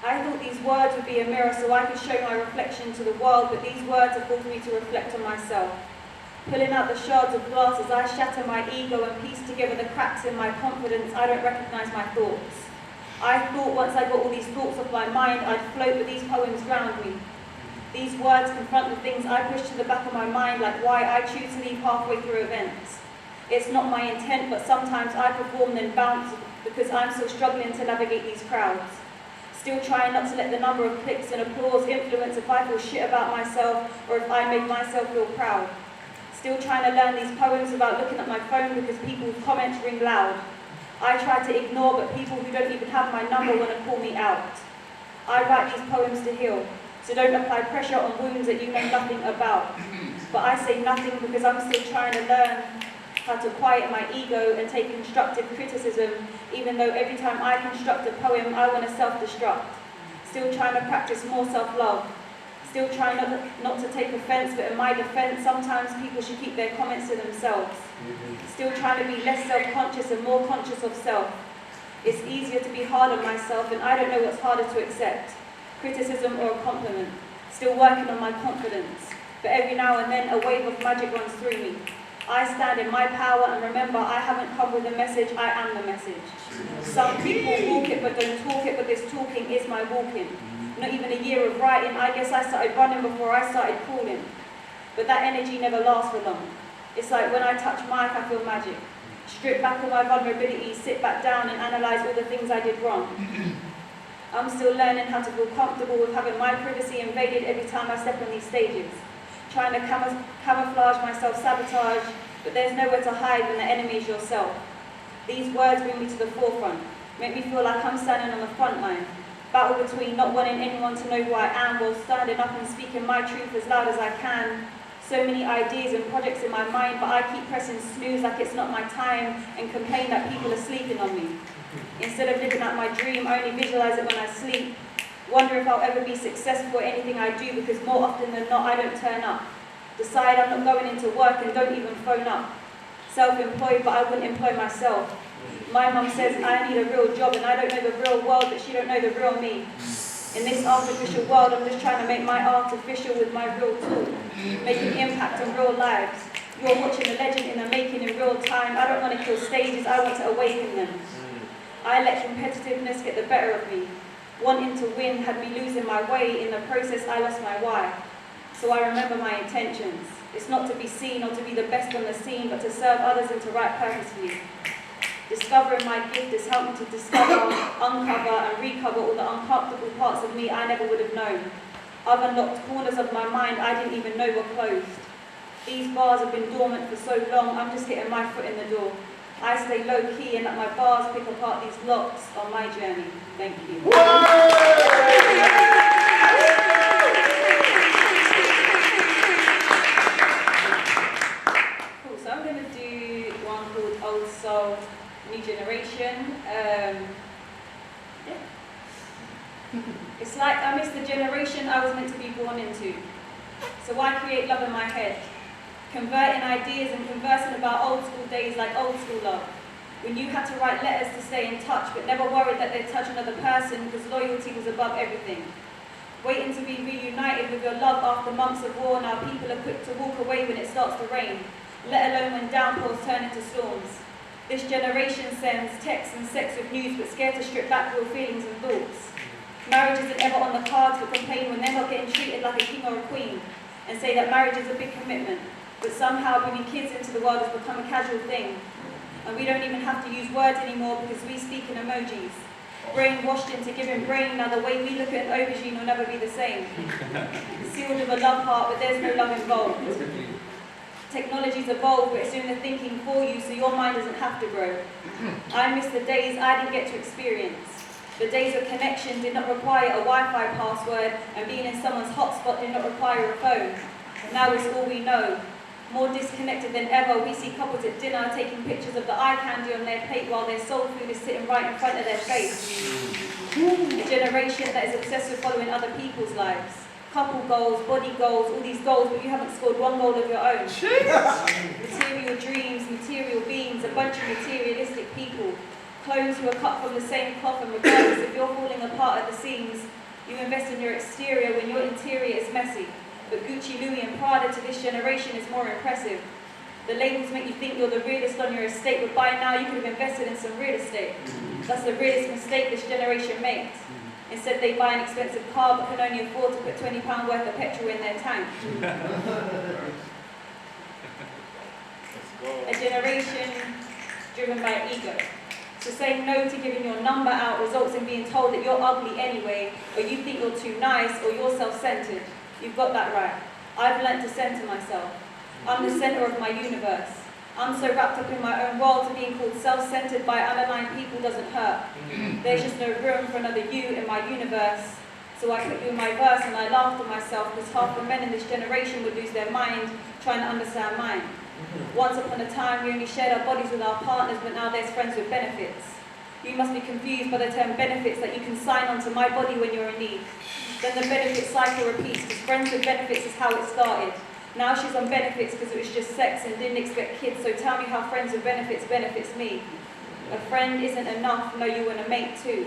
I thought these words would be a mirror so I could show my reflection to the world, but these words have forced me to reflect on myself. Pulling out the shards of glass as I shatter my ego and piece together the cracks in my confidence, I don't recognise my thoughts. I thought once I got all these thoughts off my mind, I'd float, but these poems drowned me. These words confront the things I push to the back of my mind, like why I choose to leave halfway through events. It's not my intent, but sometimes I perform then bounce because I'm still struggling to navigate these crowds. Still trying not to let the number of clicks and applause influence if I feel shit about myself or if I make myself feel proud. Still trying to learn these poems without looking at my phone because people's comments ring loud. I try to ignore, but people who don't even have my number want to call me out. I write these poems to heal, so don't apply pressure on wounds that you know nothing about. But I say nothing because I'm still trying to learn how to quiet my ego and take constructive criticism, even though every time I construct a poem, I want to self-destruct. Still trying to practice more self-love. Still trying not to take offense, but in my defense, sometimes people should keep their comments to themselves. Still trying to be less self-conscious and more conscious of self. It's easier to be hard on myself, and I don't know what's harder to accept, criticism or a compliment. Still working on my confidence, but every now and then a wave of magic runs through me. I stand in my power and remember I haven't come with a message, I am the message. Some people walk it but don't talk it, but this talking is my walking. Not even a year of writing, I guess I started running before I started crawling. But that energy never lasts for long. It's like when I touch mic, I feel magic. Strip back all my vulnerabilities, sit back down and analyse all the things I did wrong. I'm still learning how to feel comfortable with having my privacy invaded every time I step on these stages. Trying to camouflage my self-sabotage, but there's nowhere to hide when the enemy is yourself. These words bring me to the forefront, make me feel like I'm standing on the front line. Battle between not wanting anyone to know who I am while standing up and speaking my truth as loud as I can. So many ideas and projects in my mind, but I keep pressing snooze like it's not my time and complain that people are sleeping on me. Instead of living out my dream, I only visualize it when I sleep. Wonder if I'll ever be successful at anything I do because more often than not I don't turn up. Decide I'm not going into work and don't even phone up. Self-employed, but I wouldn't employ myself. My mum says I need a real job and I don't know the real world, but she don't know the real me. In this artificial world, I'm just trying to make my art official with my real tool, making impact on real lives. You're watching a legend in the making in real time. I don't want to kill stages, I want to awaken them. I let competitiveness get the better of me. Wanting to win had me losing my way. In the process, I lost my why. So I remember my intentions. It's not to be seen or to be the best on the scene, but to serve others and to write purposefully. Discovering my gift has helped me to discover, uncover and recover all the uncomfortable parts of me I never would have known. I've unlocked corners of my mind I didn't even know were closed. These bars have been dormant for so long, I'm just getting my foot in the door. I stay low-key and let my bars pick apart these locks on my journey. Thank you. Cool, so I'm going to do one called Old Soul, New Generation. It's like I miss the generation I was meant to be born into. So why create love in my head? Converting ideas and conversing about old school days like old school love. When you had to write letters to stay in touch, but never worried that they'd touch another person because loyalty was above everything. Waiting to be reunited with your love after months of war, now people are quick to walk away when it starts to rain, let alone when downpours turn into storms. This generation sends texts and sex with news, but scared to strip back real feelings and thoughts. Marriage isn't ever on the cards, but complain when they're not getting treated like a king or a queen, and say that marriage is a big commitment. But somehow bringing kids into the world has become a casual thing. And we don't even have to use words anymore because we speak in emojis. Brainwashed into giving brain, now the way we look at an aubergine will never be the same. Sealed with a love heart, but there's no love involved. Technology's evolved, but it's doing the thinking for you, so your mind doesn't have to grow. I miss the days I didn't get to experience. The days of connection did not require a Wi-Fi password, and being in someone's hotspot did not require a phone. Now it's all we know. More disconnected than ever, we see couples at dinner taking pictures of the eye candy on their plate while their soul food is sitting right in front of their face. A generation that is obsessed with following other people's lives. Couple goals, body goals, all these goals, but you haven't scored one goal of your own. Material dreams, material beings, a bunch of materialistic people. Clothes who are cut from the same cloth, and regardless if you're falling apart at the seams, you invest in your exterior when your interior is messy. But Gucci, Louis and Prada to this generation is more impressive. The labels make you think you're the realest on your estate, but by now you could have invested in some real estate. That's the realest mistake this generation makes. Instead they buy an expensive car but can only afford to put £20 worth of petrol in their tank. A generation driven by ego. So saying no to giving your number out results in being told that you're ugly anyway, or you think you're too nice, or you're self-centered. You've got that right. I've learnt to center myself. I'm the center of my universe. I'm so wrapped up in my own world that being called self-centered by unaligned people doesn't hurt. There's just no room for another you in my universe. So I put you in my verse and I laughed at myself because half the men in this generation would lose their mind trying to understand mine. Once upon a time, we only shared our bodies with our partners, but now there's friends with benefits. You must be confused by the term benefits that you can sign onto my body when you're in need. Then the benefit cycle repeats, because friends with benefits is how it started. Now she's on benefits because it was just sex and didn't expect kids, so tell me how friends with benefits benefits me. A friend isn't enough, no, you want a mate too.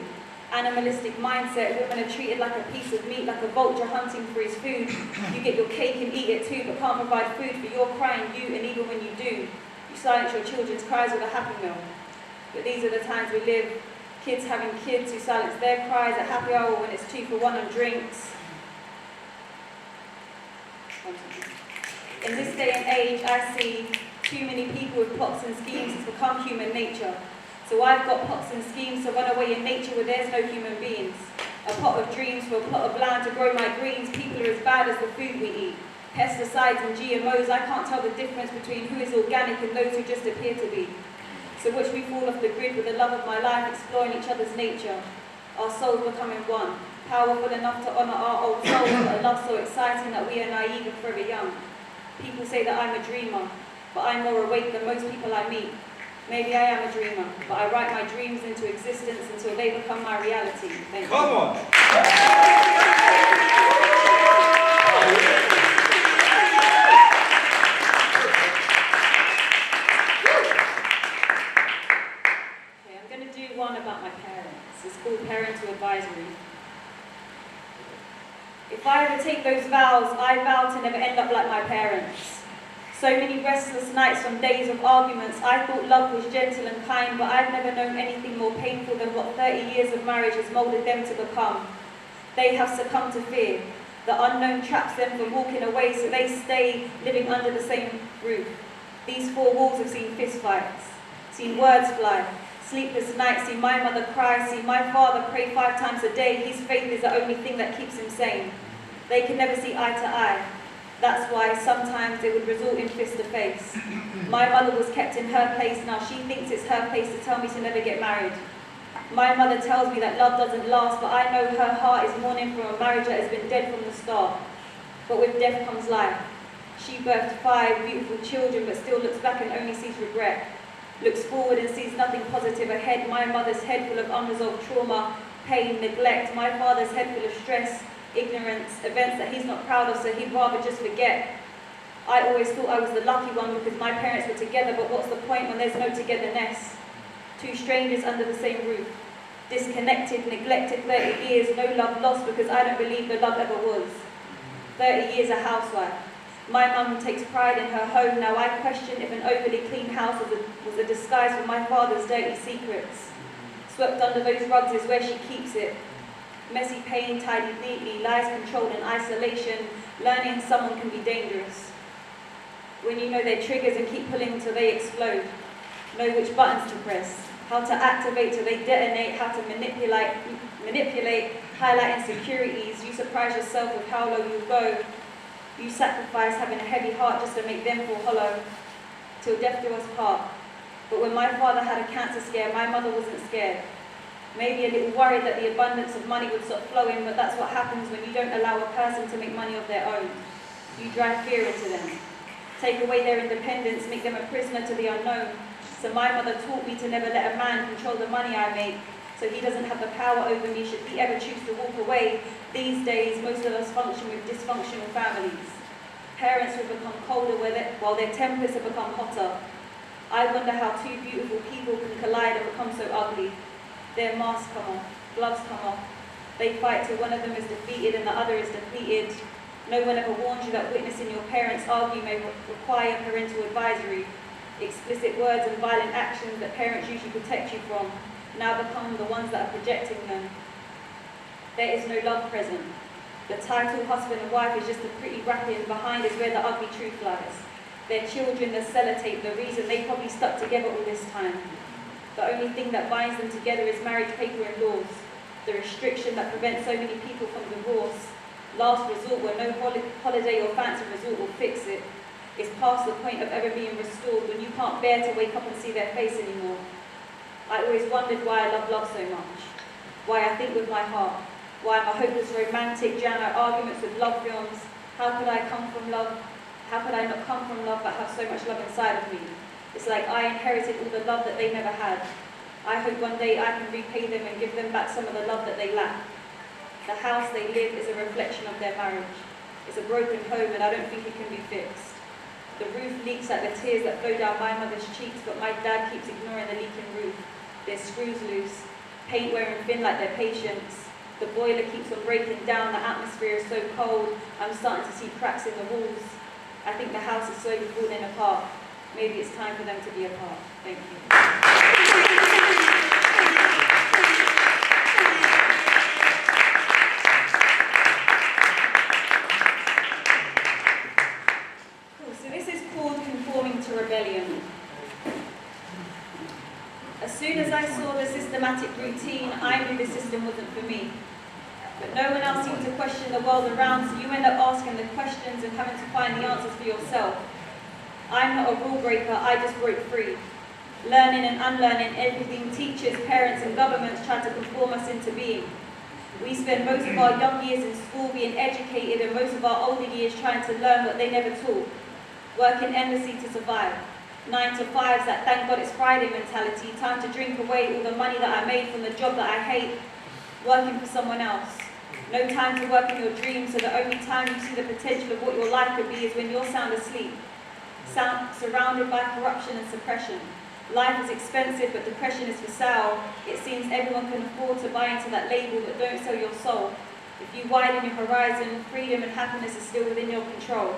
Animalistic mindset, women are treated like a piece of meat, like a vulture hunting for his food. You get your cake and eat it too, but can't provide food for your crying you, and even when you do, you silence your children's cries with a Happy Meal. But these are the times we live, kids having kids who silence their cries at happy hour when it's 2 for 1 on drinks. In this day and age, I see too many people with plots and schemes. It's become human nature. So I've got plots and schemes to run away in nature where there's no human beings. A pot of dreams for a plot of land to grow my greens. People are as bad as the food we eat. Pesticides and GMOs, I can't tell the difference between who is organic and those who just appear to be. So watch me fall off the grid with the love of my life, exploring each other's nature. Our souls becoming one. Powerful enough to honour our old souls, but a love so exciting that we are naive and forever young. People say that I'm a dreamer, but I'm more awake than most people I meet. Maybe I am a dreamer, but I write my dreams into existence until they become my reality. Thank you. Come on! Okay, I'm going to do one about my parents. It's called Parental Advisory. If I ever take those vows, I vow to never end up like my parents. So many restless nights from days of arguments. I thought love was gentle and kind, but I've never known anything more painful than what 30 years of marriage has moulded them to become. They have succumbed to fear. The unknown traps them from walking away, so they stay living under the same roof. These 4 walls have seen fistfights, seen words fly, sleepless nights, seen my mother cry, seen my father pray 5 times a day. His faith is the only thing that keeps him sane. They can never see eye to eye. That's why sometimes they would resort in fist to face. My mother was kept in her place, now she thinks it's her place to tell me to never get married. My mother tells me that love doesn't last, but I know her heart is mourning from a marriage that has been dead from the start. But with death comes life. She birthed 5 beautiful children, but still looks back and only sees regret. Looks forward and sees nothing positive ahead. My mother's head full of unresolved trauma, pain, neglect. My father's head full of stress, ignorance, events that he's not proud of, so he'd rather just forget. I always thought I was the lucky one because my parents were together, but what's the point when there's no togetherness? 2 strangers under the same roof. Disconnected, neglected 30 years, no love lost because I don't believe the love ever was. 30 years a housewife. My mum takes pride in her home. Now I question if an overly clean house was a disguise for my father's dirty secrets. Swept under those rugs is where she keeps it. Messy pain, tidied neatly, lies controlled in isolation. Learning someone can be dangerous. When you know their triggers and keep pulling till they explode. Know which buttons to press. How to activate till they detonate. How to manipulate, highlight insecurities. You surprise yourself with how low you go. You sacrifice having a heavy heart just to make them feel hollow. Till death do us part. But when my father had a cancer scare, my mother wasn't scared. Maybe a little worried that the abundance of money would stop flowing, but that's what happens when you don't allow a person to make money of their own. You drive fear into them. Take away their independence, make them a prisoner to the unknown. So my mother taught me to never let a man control the money I make, so he doesn't have the power over me should he ever choose to walk away. These days, most of us function with dysfunctional families. Parents will become colder while their tempers have become hotter. I wonder how two beautiful people can collide and become so ugly. Their masks come off, gloves come off. They fight till one of them is defeated and the other is depleted. No one ever warned you that witnessing your parents argue may require parental advisory. Explicit words and violent actions that parents usually protect you from now become the ones that are projecting them. There is no love present. The title husband and wife is just a pretty wrapping, behind is where the ugly truth lies. Their children, the sellotape, the reason they probably stuck together all this time. The only thing that binds them together is marriage paper and laws. The restriction that prevents so many people from divorce. Last resort where no holiday or fancy resort will fix it. It's past the point of ever being restored when you can't bear to wake up and see their face anymore. I always wondered why I love so much. Why I think with my heart. Why I'm a hopeless romantic, drown out arguments with love films. How could I come from love? How could I not come from love but have so much love inside of me? It's like I inherited all the love that they never had. I hope one day I can repay them and give them back some of the love that they lack. The house they live is a reflection of their marriage. It's a broken home and I don't think it can be fixed. The roof leaks like the tears that flow down my mother's cheeks, but my dad keeps ignoring the leaking roof. There's screws loose, paint wearing thin like their patience. The boiler keeps on breaking down, the atmosphere is so cold, I'm starting to see cracks in the walls. I think the house is slowly falling apart. Maybe it's time for them to be apart. Thank you. Cool. So this is called Conforming to Rebellion. As soon as I saw the systematic routine, I knew the system wasn't for me. But no one else seemed to question the world around, so you end up asking the questions and having to find the answers for yourself. I'm not a rule breaker, I just broke free. Learning and unlearning everything teachers, parents and governments try to conform us into being. We spend most of our young years in school being educated and most of our older years trying to learn what they never taught. Working endlessly to survive. 9 to 5s, that thank God it's Friday mentality, time to drink away all the money that I made from the job that I hate, working for someone else. No time to work in your dreams, so the only time you see the potential of what your life could be is when you're sound asleep. Surrounded by corruption and suppression. Life is expensive, but depression is for sale. It seems everyone can afford to buy into that label, but don't sell your soul. If you widen your horizon, freedom and happiness is still within your control.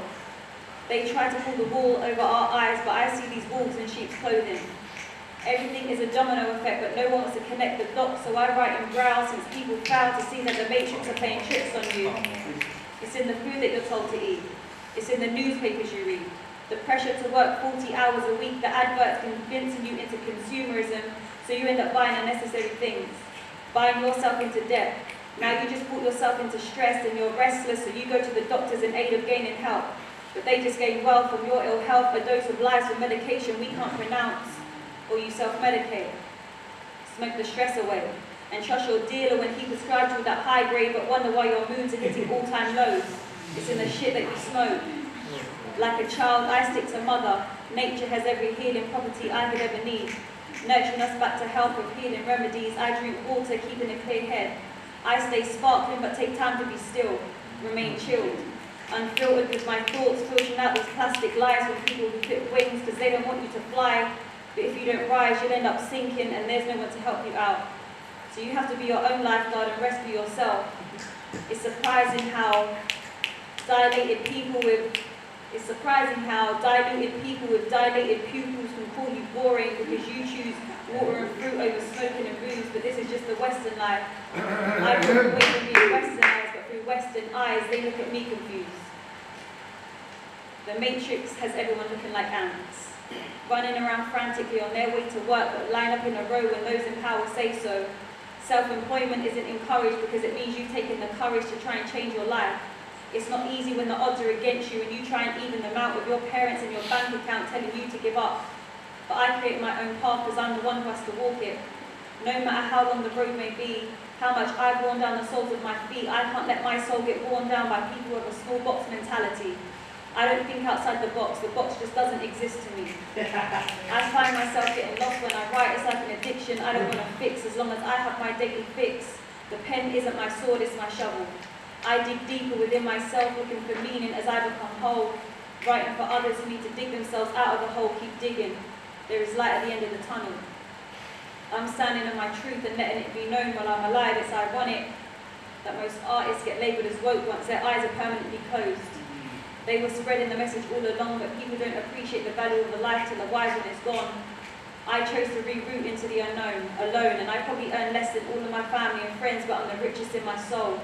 They try to pull the wool over our eyes, but I see these wolves in sheep's clothing. Everything is a domino effect, but no one wants to connect the dots, so I write and growl since people fail to see that the matrix are playing tricks on you. It's in the food that you're told to eat. It's in the newspapers you read. The pressure to work 40 hours a week, the adverts convincing you into consumerism, so you end up buying unnecessary things. Buying yourself into debt. Now you just brought yourself into stress and you're restless, so you go to the doctors in aid of gaining health. But they just gain wealth from your ill health, a dose of lies for medication we can't pronounce. Or you self-medicate. Smoke the stress away. And trust your dealer when he prescribes you that high grade, but wonder why your moods are hitting all-time lows. It's in the shit that you smoke. Like a child, I stick to mother. Nature has every healing property I could ever need. Nurturing us back to health with healing remedies. I drink water, keeping a clear head. I stay sparkling, but take time to be still. Remain chilled. Unfiltered with my thoughts, filtering out these plastic lies from people who clip wings because they don't want you to fly. But if you don't rise, you'll end up sinking and there's no one to help you out. So you have to be your own lifeguard and rescue yourself. It's surprising how diluted people with dilated pupils can call you boring because you choose water and fruit over smoking and booze, but this is just the Western life. I walk away from being Westernized, but through Western eyes, they look at me confused. The Matrix has everyone looking like ants, running around frantically on their way to work, but line up in a row when those in power say so. Self-employment isn't encouraged because it means you've taken the courage to try and change your life. It's not easy when the odds are against you and you try and even them out with your parents and your bank account telling you to give up. But I create my own path because I'm the one who has to walk it. No matter how long the road may be, how much I've worn down the soles of my feet, I can't let my soul get worn down by people with a small box mentality. I don't think outside the box just doesn't exist to me. I find myself getting lost when I write, it's like an addiction I don't want to fix as long as I have my daily fix. The pen isn't my sword, it's my shovel. I dig deeper within myself looking for meaning as I become whole. Writing for others who need to dig themselves out of the hole, keep digging. There is light at the end of the tunnel. I'm standing in my truth and letting it be known while I'm alive. It's ironic that most artists get labelled as woke once their eyes are permanently closed. They were spreading the message all along, but people don't appreciate the value of a life till the wise one is gone. I chose to reroute into the unknown, alone, and I probably earn less than all of my family and friends, but I'm the richest in my soul.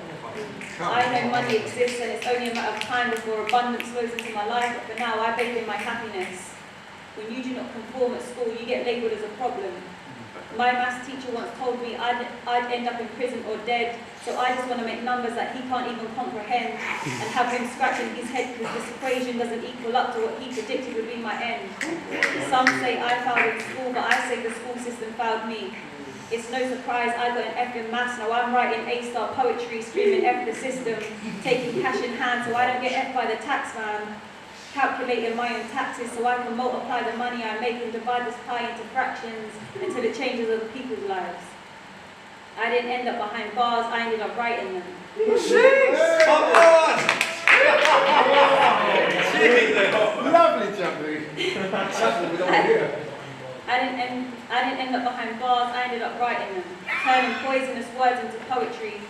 I know money exists and it's only a matter of time before abundance flows into my life, but for now I bathe in my happiness. When you do not conform at school, you get labelled as a problem. My maths teacher once told me I'd end up in prison or dead, so I just want to make numbers that he can't even comprehend and have him scratching his head because this equation doesn't equal up to what he predicted would be my end. Some say I failed in school, but I say the school system failed me. It's no surprise I got an F in maths, now I'm writing A-star poetry, screaming F the system, taking cash in hand so I don't get F by the tax man. Calculating my own taxes so I can multiply the money I make and divide this pie into fractions until it changes other people's lives. I didn't end up behind bars, I ended up writing them. Come on! Lovely, Jubbly. I didn't end up behind bars, I ended up writing them, turning poisonous words into poetry.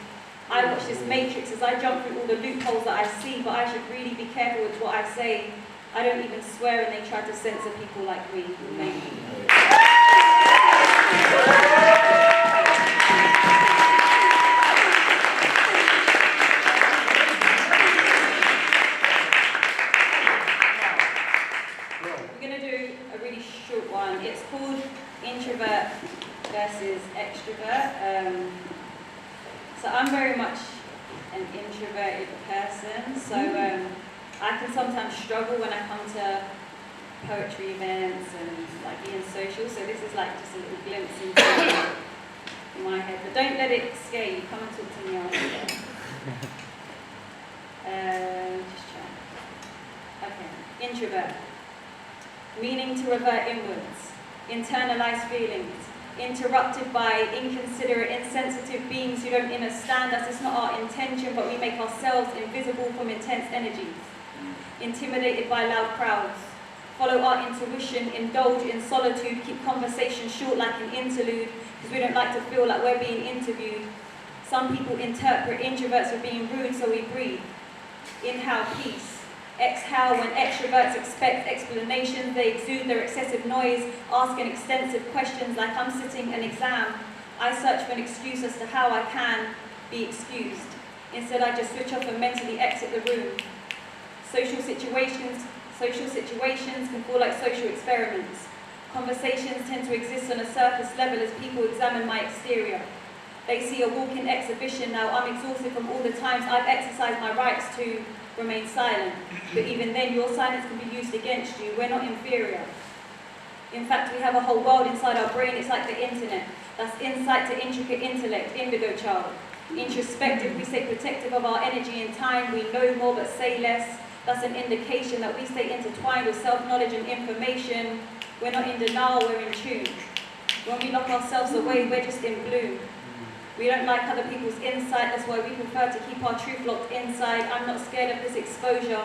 I watch this matrix as I jump through all the loopholes that I see, but I should really be careful with what I say. I don't even swear and they try to censor people like me. Thank you. We're going to do a really short one. It's called Introvert versus Extrovert. So I'm very much an introverted person, so I can sometimes struggle when I come to poetry events and like being social, so this is like just a little glimpse into my head. But don't let it scare you, come and talk to me after. Just try. Okay, introvert. Meaning to revert inwards, internalize feelings, interrupted by inconsiderate, insensitive beings who don't understand us. It's not our intention, but we make ourselves invisible from intense energies. Intimidated by loud crowds. Follow our intuition, indulge in solitude, keep conversation short like an interlude, because we don't like to feel like we're being interviewed. Some people interpret introverts as being rude, so we breathe. Inhale peace. Exhale when extroverts expect explanations, they exude their excessive noise, asking extensive questions like I'm sitting an exam. I search for an excuse as to how I can be excused. Instead, I just switch off and mentally exit the room. Social situations can feel like social experiments. Conversations tend to exist on a surface level as people examine my exterior. They see a walking exhibition now. I'm exhausted from all the times I've exercised my rights to remain silent. But even then, your silence can be used against you. We're not inferior. In fact, we have a whole world inside our brain. It's like the internet. That's insight to intricate intellect, indigo child. Introspective, we stay protective of our energy and time. We know more but say less. That's an indication that we stay intertwined with self-knowledge and information. We're not in denial, we're in tune. When we lock ourselves away, we're just in bloom. We don't like other people's insight, that's why we prefer to keep our truth locked inside. I'm not scared of this exposure,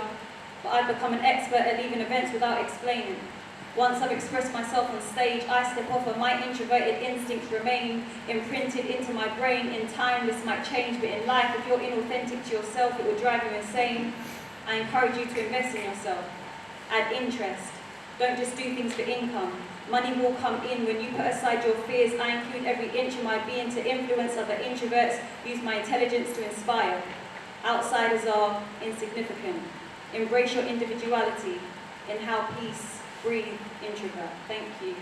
but I've become an expert at leaving events without explaining. Once I've expressed myself on stage, I step off and my introverted instincts remain imprinted into my brain. In time, this might change, but in life, if you're inauthentic to yourself, it will drive you insane. I encourage you to invest in yourself. Add interest. Don't just do things for income. Money will come in when you put aside your fears. I include every inch of my being to influence other introverts, use my intelligence to inspire. Outsiders are insignificant. Embrace your individuality. Inhale peace, breathe introvert. Thank you.